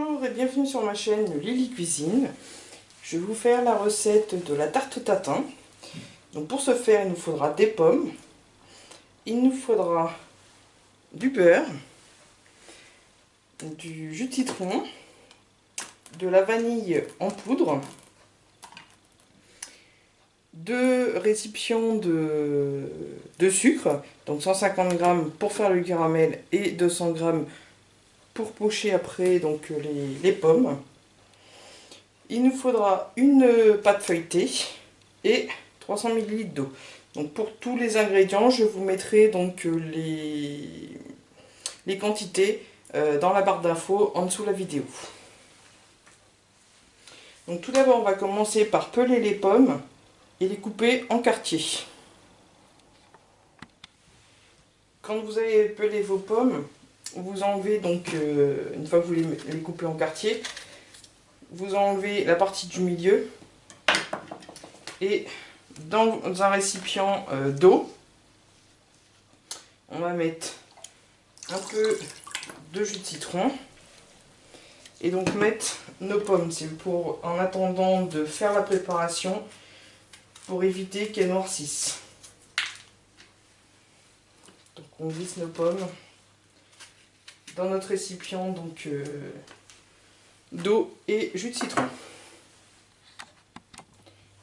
Bonjour et bienvenue sur ma chaîne Lily Cuisine. Je vais vous faire la recette de la tarte tatin. Donc pour ce faire, il nous faudra des pommes, il nous faudra du beurre, du jus de citron, de la vanille en poudre, 2 récipients de sucre, donc 150 g pour faire le caramel et 200 g pour pocher après donc les pommes. Il nous faudra une pâte feuilletée et 300 ml d'eau. Donc pour tous les ingrédients, je vous mettrai donc les quantités dans la barre d'infos en dessous de la vidéo. Donc tout d'abord, on va commencer par peler les pommes et les couper en quartiers. Quand vous avez pelé vos pommes, vous enlevez donc, une fois que vous les coupez en quartiers, vous enlevez la partie du milieu et dans un récipient d'eau, on va mettre un peu de jus de citron et donc mettre nos pommes. C'est pour, en attendant de faire la préparation, pour éviter qu'elles noircissent. Donc on glisse nos pommes dans notre récipient donc d'eau et jus de citron.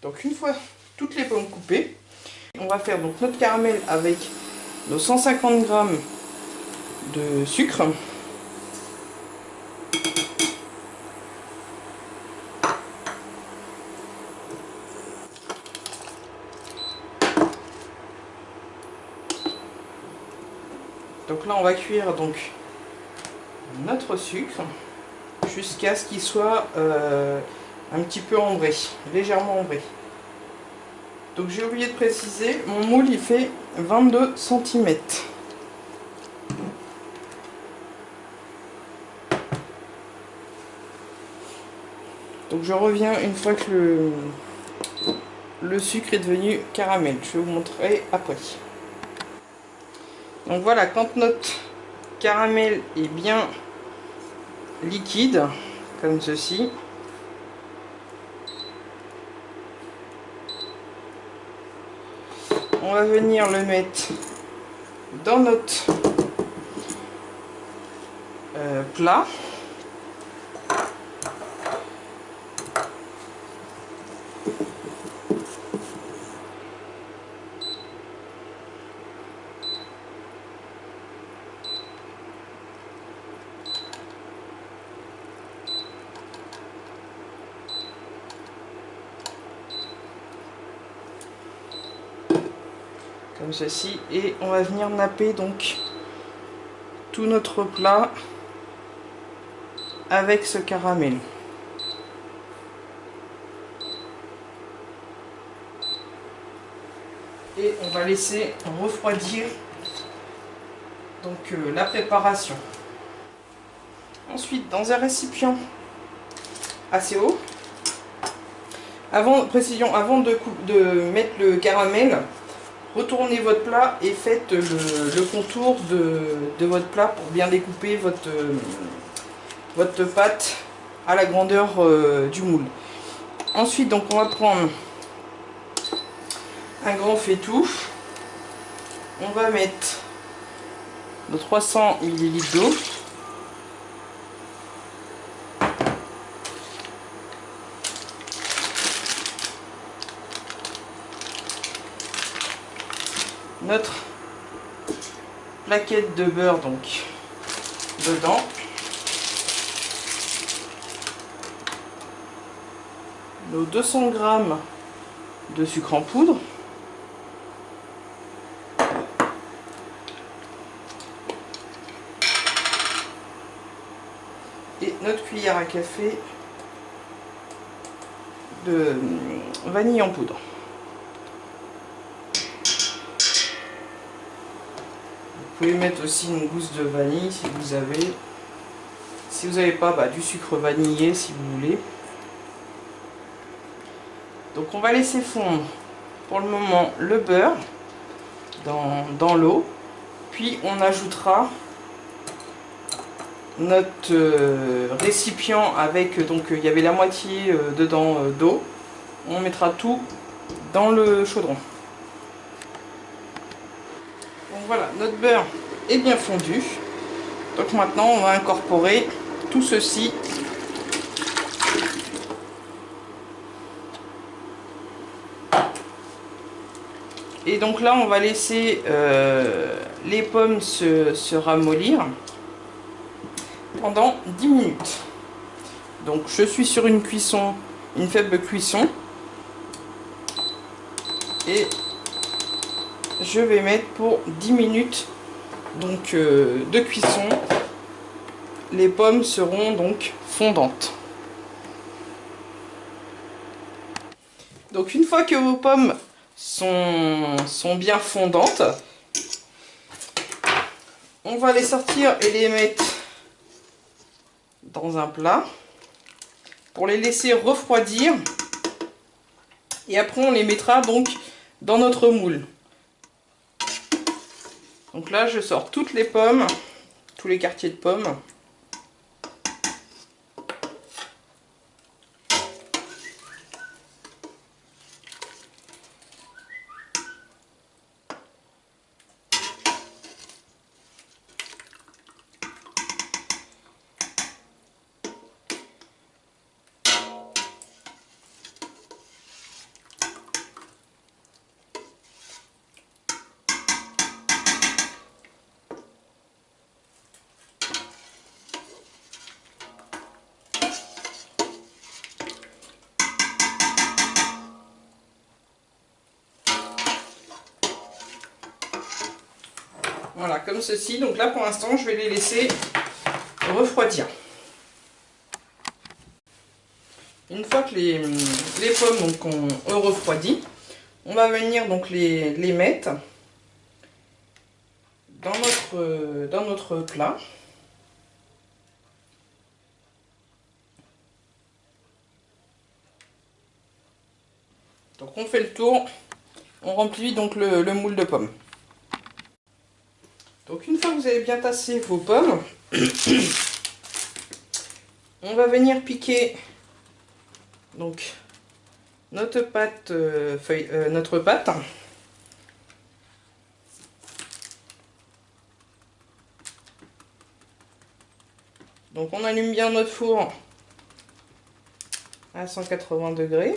Donc une fois toutes les pommes coupées, on va faire donc notre caramel avec nos 150 g de sucre. Donc là on va cuire donc notre sucre jusqu'à ce qu'il soit un petit peu ambré, légèrement ambré. Donc j'ai oublié de préciser, mon moule il fait 22 cm. Donc je reviens une fois que le sucre est devenu caramel. Je vais vous montrer après. Donc voilà, quand notre caramel est bien liquide, comme ceci, on va venir le mettre dans notre plat. Comme ceci, et on va venir napper donc tout notre plat avec ce caramel. Et on va laisser refroidir donc la préparation. Ensuite, dans un récipient assez haut, avant de mettre le caramel, retournez votre plat et faites le contour de votre plat pour bien découper votre pâte à la grandeur du moule. Ensuite, donc on va prendre un grand faitout. On va mettre nos 300 ml d'eau. Notre plaquette de beurre donc dedans, nos 200 g de sucre en poudre, et notre cuillère à café de vanille en poudre. Vous pouvez mettre aussi une gousse de vanille si vous avez. Si vous n'avez pas, du sucre vanillé si vous voulez. Donc on va laisser fondre pour le moment le beurre dans l'eau. Puis on ajoutera notre récipient avec, donc il y avait la moitié dedans d'eau. On mettra tout dans le chaudron. Donc voilà, notre beurre est bien fondu. Donc maintenant on va incorporer tout ceci. Et donc là on va laisser les pommes se ramollir pendant 10 minutes. Donc je suis sur une cuisson, une faible cuisson. Et je vais mettre pour 10 minutes donc, de cuisson. Les pommes seront donc fondantes. Donc une fois que vos pommes sont bien fondantes, on va les sortir et les mettre dans un plat pour les laisser refroidir. Et après on les mettra donc dans notre moule. Donc là je sors toutes les pommes, tous les quartiers de pommes. Voilà, comme ceci. Donc là, pour l'instant, je vais les laisser refroidir. Une fois que les pommes donc, ont refroidi, on va venir donc les mettre dans notre plat. Donc on fait le tour, on remplit donc le moule de pommes. Donc une fois que vous avez bien tassé vos pommes, on va venir piquer donc notre pâte, notre pâte. Donc on allume bien notre four à 180 degrés.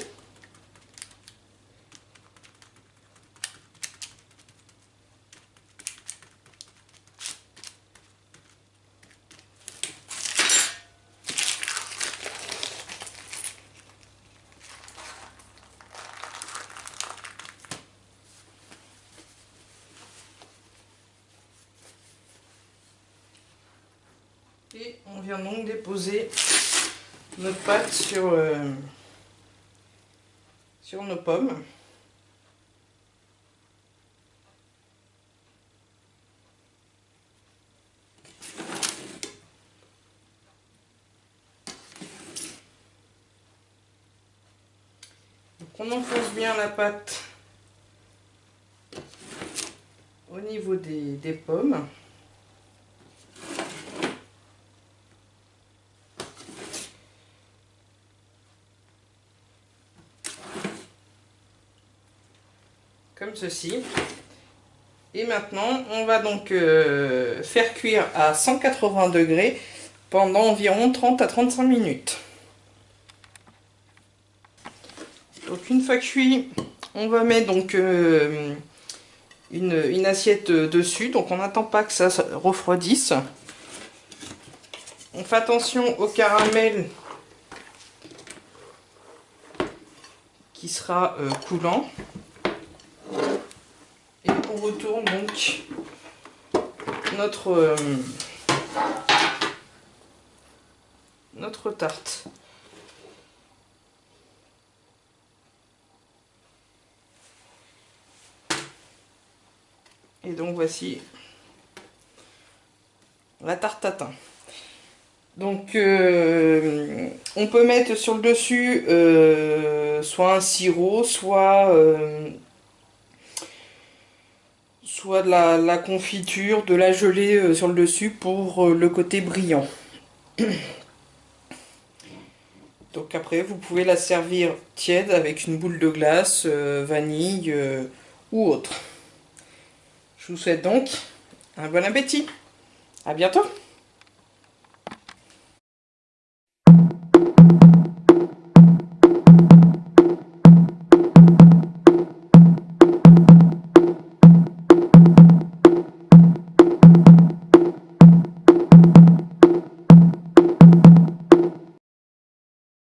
Et on vient donc déposer notre pâte sur nos pommes. Donc on enfonce bien la pâte au niveau des pommes. Comme ceci. Et maintenant, on va donc faire cuire à 180 degrés pendant environ 30 à 35 minutes. Donc une fois cuit, on va mettre donc une assiette dessus. Donc on n'attend pas que ça refroidisse. On fait attention au caramel qui sera coulant. Et on retourne donc notre tarte. Et donc voici la tarte tatin. Donc on peut mettre sur le dessus soit un sirop, soit de la confiture, de la gelée sur le dessus pour le côté brillant. Donc après, vous pouvez la servir tiède avec une boule de glace, vanille ou autre. Je vous souhaite donc un bon appétit. À bientôt!